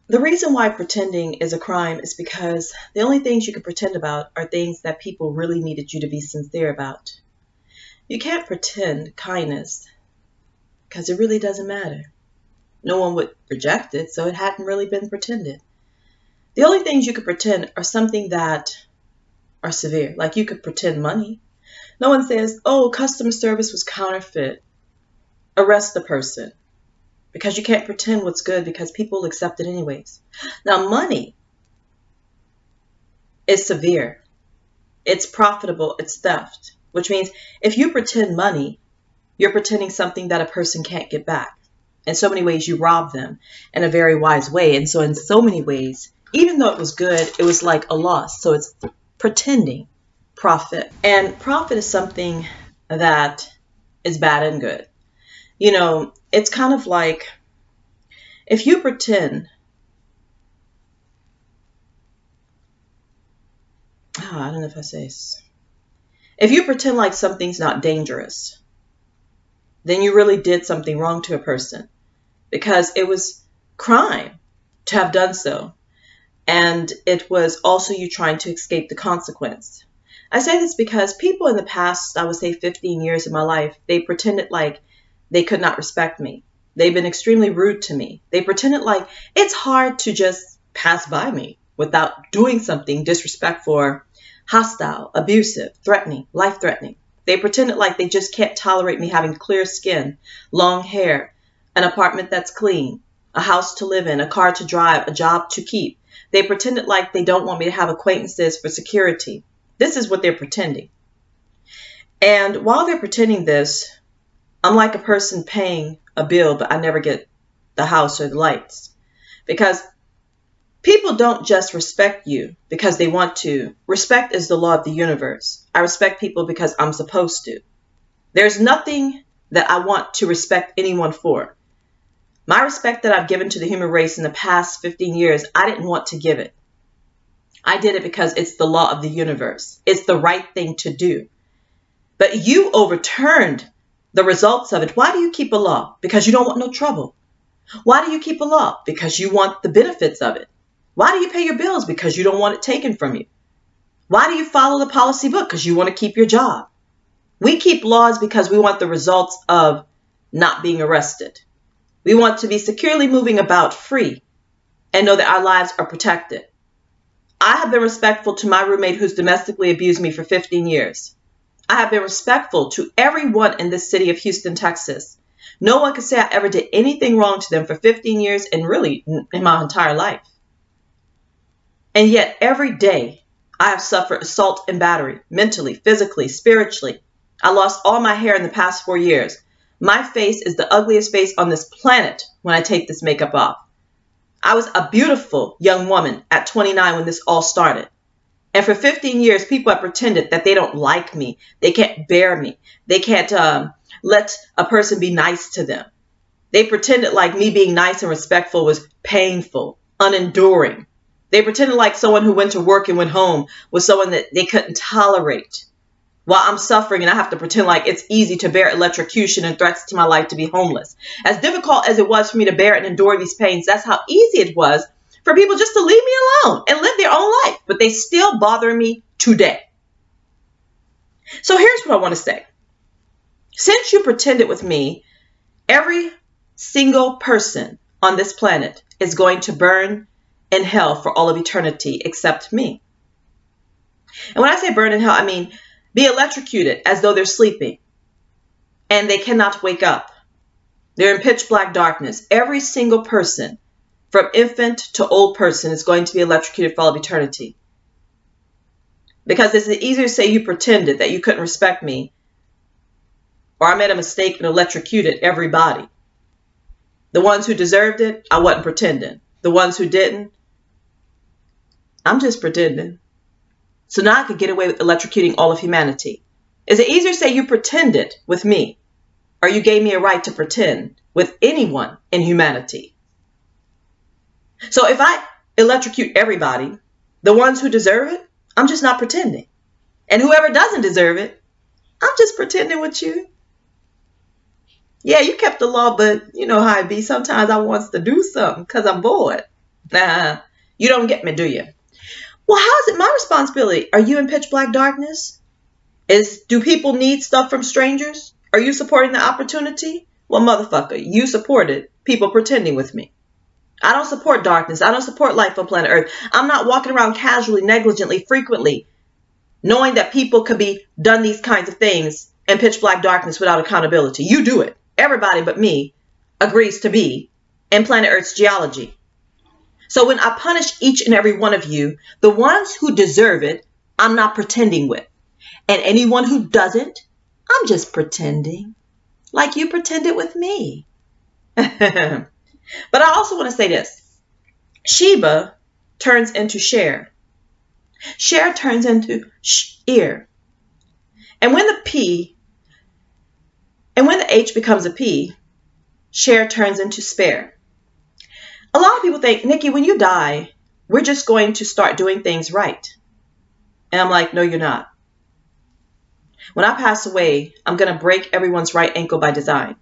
The reason why pretending is a crime is because the only things you can pretend about are things that people really needed you to be sincere about. You can't pretend kindness because it really doesn't matter. No one would reject it, so it hadn't really been pretended. The only things you could pretend are something that are severe, like you could pretend money. No one says, oh, customer service was counterfeit. Arrest the person. Because you can't pretend what's good because people accept it anyways. Now, money is severe. It's profitable. It's theft, which means if you pretend money, you're pretending something that a person can't get back. In so many ways, you rob them in a very wise way. And so in so many ways, even though it was good, it was like a loss. So it's pretending profit. And profit is something that is bad and good. It's kind of like if you pretend, I don't know if I say this. If you pretend like something's not dangerous, then you really did something wrong to a person because it was crime to have done so. And it was also you trying to escape the consequence. I say this because people in the past, I would say 15 years of my life, they pretended like they could not respect me. They've been extremely rude to me. They pretended like it's hard to just pass by me without doing something disrespectful or hostile, abusive, threatening, life-threatening. They pretended like they just can't tolerate me having clear skin, long hair, an apartment that's clean, a house to live in, a car to drive, a job to keep. They pretended like they don't want me to have acquaintances for security. This is what they're pretending. And while they're pretending this, I'm like a person paying a bill, but I never get the house or the lights. Because people don't just respect you because they want to. Respect is the law of the universe. I respect people because I'm supposed to. There's nothing that I want to respect anyone for. My respect that I've given to the human race in the past 15 years, I didn't want to give it. I did it because it's the law of the universe. It's the right thing to do. But you overturned the results of it. Why do you keep a law? Because you don't want no trouble. Why do you keep a law? Because you want the benefits of it. Why do you pay your bills? Because you don't want it taken from you. Why do you follow the policy book? Because you want to keep your job. We keep laws because we want the results of not being arrested. We want to be securely moving about free and know that our lives are protected. I have been respectful to my roommate who's domestically abused me for 15 years. I have been respectful to everyone in this city of Houston, Texas. No one can say I ever did anything wrong to them for 15 years and really in my entire life. And yet every day I have suffered assault and battery, mentally, physically, spiritually. I lost all my hair in the past 4 years. My face is the ugliest face on this planet when I take this makeup off. I was a beautiful young woman at 29 when this all started. And for 15 years, people have pretended that they don't like me. They can't bear me. They can't let a person be nice to them. They pretended like me being nice and respectful was painful, unenduring. They pretended like someone who went to work and went home was someone that they couldn't tolerate. While I'm suffering and I have to pretend like it's easy to bear electrocution and threats to my life to be homeless. As difficult as it was for me to bear and endure these pains, that's how easy it was for people just to leave me alone and live their own life. But they still bother me today. So here's what I want to say. Since you pretended with me, every single person on this planet is going to burn in hell for all of eternity except me. And when I say burn in hell, I mean be electrocuted as though they're sleeping and they cannot wake up. They're in pitch black darkness. Every single person, from infant to old person, is going to be electrocuted for all of eternity. Because it's easier to say you pretended that you couldn't respect me, or I made a mistake and electrocuted everybody. The ones who deserved it, I wasn't pretending. The ones who didn't, I'm just pretending. So now I could get away with electrocuting all of humanity. Is it easier to say you pretended with me, or you gave me a right to pretend with anyone in humanity? So if I electrocute everybody, the ones who deserve it, I'm just not pretending. And whoever doesn't deserve it, I'm just pretending with you. Yeah, you kept the law, but you know how it be. Sometimes I wants to do something because I'm bored. Nah, you don't get me, do you? Well, how is it my responsibility? Are you in pitch black darkness? Do people need stuff from strangers? Are you supporting the opportunity? Well, motherfucker, you supported people pretending with me. I don't support darkness. I don't support life on planet Earth. I'm not walking around casually, negligently, frequently, knowing that people could be done these kinds of things in pitch black darkness without accountability. You do it. Everybody but me agrees to be in planet Earth's geology. So when I punish each and every one of you, the ones who deserve it, I'm not pretending with. And anyone who doesn't, I'm just pretending. Like you pretended with me. But I also want to say this. Sheba turns into Cher. Cher turns into ear. And when the H becomes a P, Cher turns into spare. A lot of people think, Nikki, when you die, we're just going to start doing things right. And I'm like, no, you're not. When I pass away, I'm going to break everyone's right ankle by design.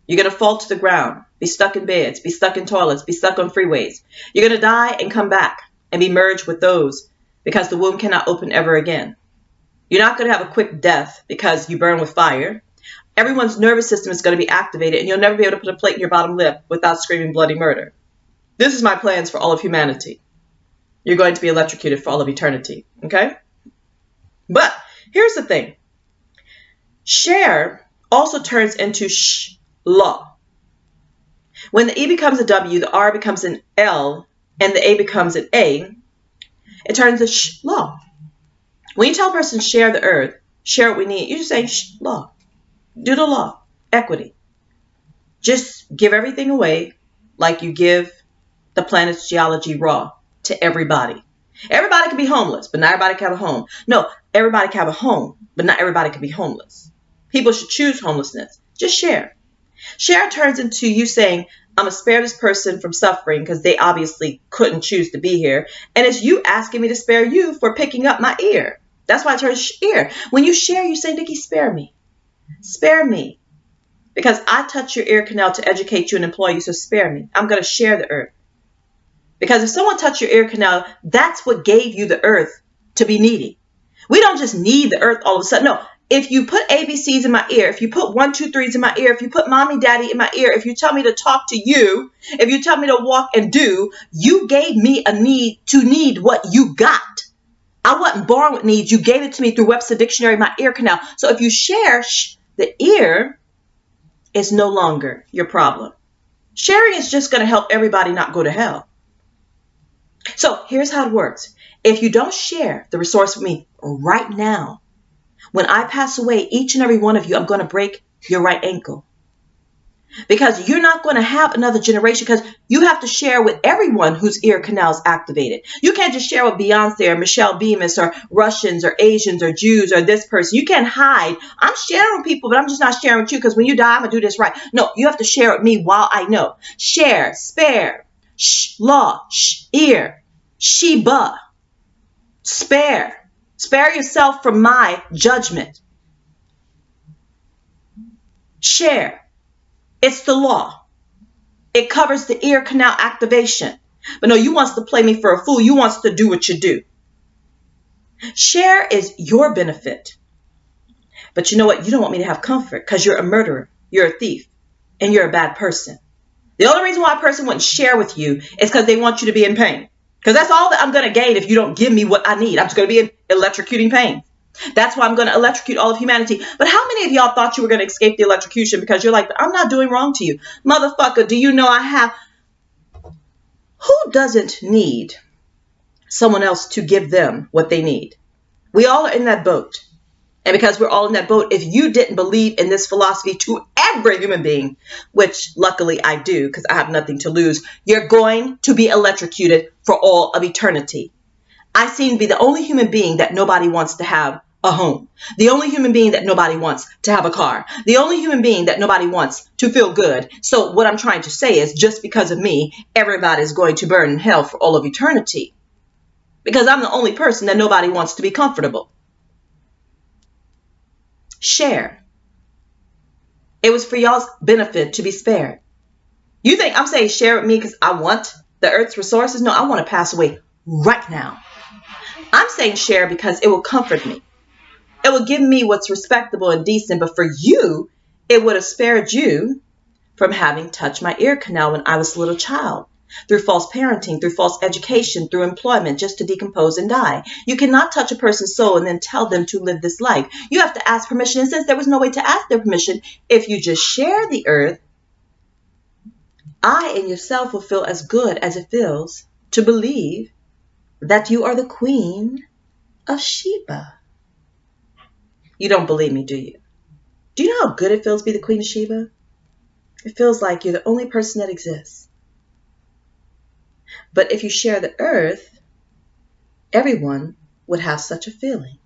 You're going to fall to the ground, be stuck in beds, be stuck in toilets, be stuck on freeways. You're going to die and come back and be merged with those because the womb cannot open ever again. You're not going to have a quick death because you burn with fire. Everyone's nervous system is going to be activated and you'll never be able to put a plate in your bottom lip without screaming bloody murder. This is my plans for all of humanity. You're going to be electrocuted for all of eternity. Okay? But here's the thing. Cher also turns into law. When the E becomes a W, the R becomes an L, and the A becomes an A, it turns to law. When you tell a person share the earth, share what we need, you just say law. Do the law. Equity. Just give everything away like you give the planet's geology raw to everybody. Everybody can be homeless, but not everybody can have a home. No, everybody can have a home, but not everybody can be homeless. People should choose homelessness. Just share. Share turns into you saying, I'm going to spare this person from suffering because they obviously couldn't choose to be here. And it's you asking me to spare you for picking up my ear. That's why it turns ear. When you share, you say, Nikki, spare me. Spare me. Because I touch your ear canal to educate you and employ you, so spare me. I'm going to share the earth. Because if someone touched your ear canal, that's what gave you the earth to be needy. We don't just need the earth all of a sudden. No, if you put ABCs in my ear, if you put 1, 2, 3s in my ear, if you put mommy, daddy in my ear, if you tell me to talk to you, if you tell me to walk and do, you gave me a need to need what you got. I wasn't born with needs. You gave it to me through Webster Dictionary, my ear canal. So if you share, the ear is no longer your problem. Sharing is just going to help everybody not go to hell. So here's how it works. If you don't share the resource with me right now, when I pass away, each and every one of you, I'm going to break your right ankle. Because you're not going to have another generation because you have to share with everyone whose ear canal is activated. You can't just share with Beyonce or Michelle Bemis or Russians or Asians or Jews or this person. You can't hide. I'm sharing with people, but I'm just not sharing with you because when you die, I'm going to do this right. No, you have to share with me while I know. Share, spare, law, ear, Sheba, spare. Spare yourself from my judgment. Share. It's the law. It covers the ear canal activation. But no, you wants to play me for a fool. You wants to do what you do. Share is your benefit. But you know what? You don't want me to have comfort because you're a murderer. You're a thief. And you're a bad person. The only reason why a person wouldn't share with you is because they want you to be in pain. Because that's all that I'm going to gain if you don't give me what I need. I'm just going to be in electrocuting pain. That's why I'm going to electrocute all of humanity. But how many of y'all thought you were going to escape the electrocution because you're like, I'm not doing wrong to you. Motherfucker, do you know I have... Who doesn't need someone else to give them what they need? We all are in that boat. And because we're all in that boat, if you didn't believe in this philosophy to every human being, which luckily I do because I have nothing to lose, you're going to be electrocuted for all of eternity. I seem to be the only human being that nobody wants to have a home. The only human being that nobody wants to have a car. The only human being that nobody wants to feel good. So what I'm trying to say is just because of me, everybody's going to burn in hell for all of eternity. Because I'm the only person that nobody wants to be comfortable. Share. It was for y'all's benefit to be spared. You think I'm saying share with me because I want the earth's resources. No, I want to pass away right now. I'm saying share because it will comfort me. It will give me what's respectable and decent. But for you, it would have spared you from having touched my ear canal when I was a little child, through false parenting, through false education, through employment, just to decompose and die. You cannot touch a person's soul and then tell them to live this life. You have to ask permission. And since there was no way to ask their permission, if you just share the earth, I and yourself will feel as good as it feels to believe that you are the Queen of Sheba. You don't believe me, do you? Do you know how good it feels to be the Queen of Sheba? It feels like you're the only person that exists. But if you share the earth, everyone would have such a feeling.